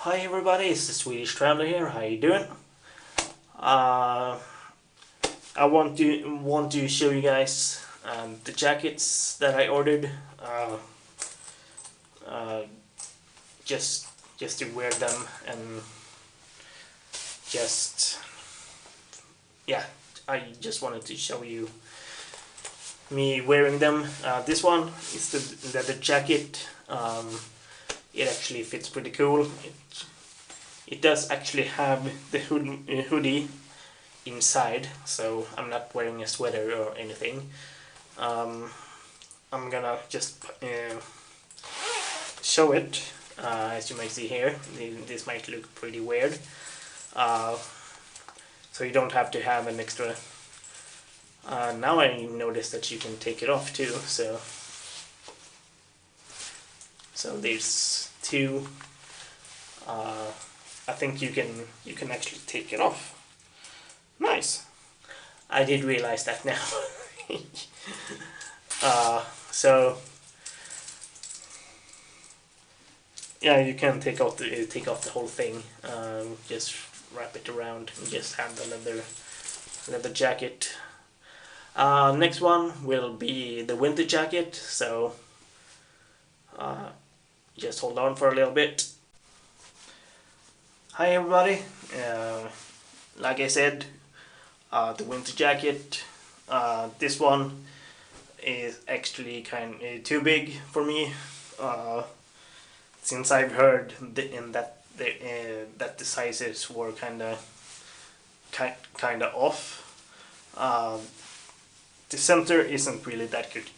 Hi everybody, it's the Swedish Traveler here. How you doing? I want to show you guys the jackets that I ordered. Uh, just to wear them and just yeah. I just wanted to show you me wearing them. This one is the leather jacket. It actually fits pretty cool. It does actually have the hoodie inside, so I'm not wearing a sweater or anything. I'm gonna just show it. As you might see here, this might look pretty weird. So you don't have to have an extra. Now I notice that you can take it off too. So there's two. I think you can actually take it off. Nice. I did realize that now. So yeah, you can take off the whole thing. Just wrap it around and just have the leather jacket. Next one will be the winter jacket. So just hold on for a little bit. Hi everybody. Like I said, the winter jacket. This one is actually kind of too big for me. Since I've heard that the sizes were kind of off. The center isn't really that good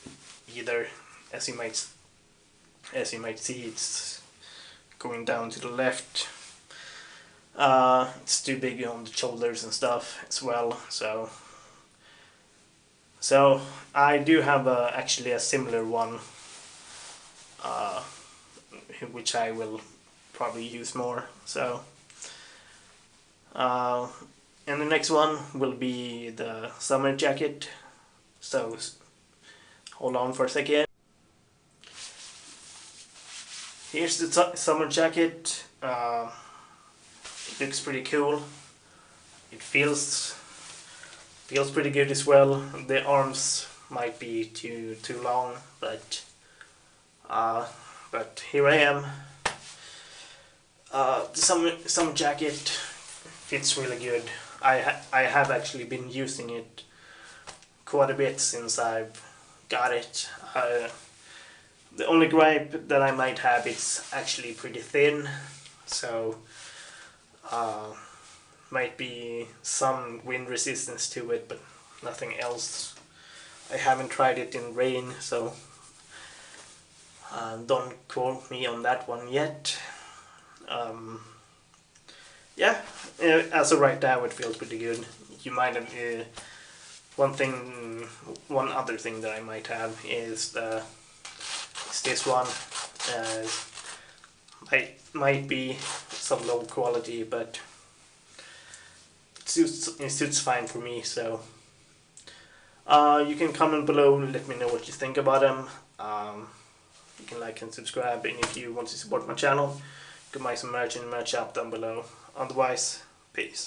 either, as you might see. It's going down to the left. It's too big on the shoulders and stuff as well. So I do have actually a similar one, which I will probably use more. So and the next one will be the summer jacket. So hold on for a second. Here's the summer jacket. It looks pretty cool. It feels pretty good as well. The arms might be too long, but here I am. The summer jacket fits really good. I have actually been using it quite a bit since I've got it. The only gripe that I might have, it's actually pretty thin, so might be some wind resistance to it, but nothing else. I haven't tried it in rain, so don't quote me on that one yet. Yeah, as of right now it feels pretty good. You might have one other thing that I might have is this one. Might be some low quality, but it suits fine for me. So you can comment below and let me know what you think about them. You can like and subscribe, and if you want to support my channel, you can buy some merch in the merch shop down below. Otherwise, peace.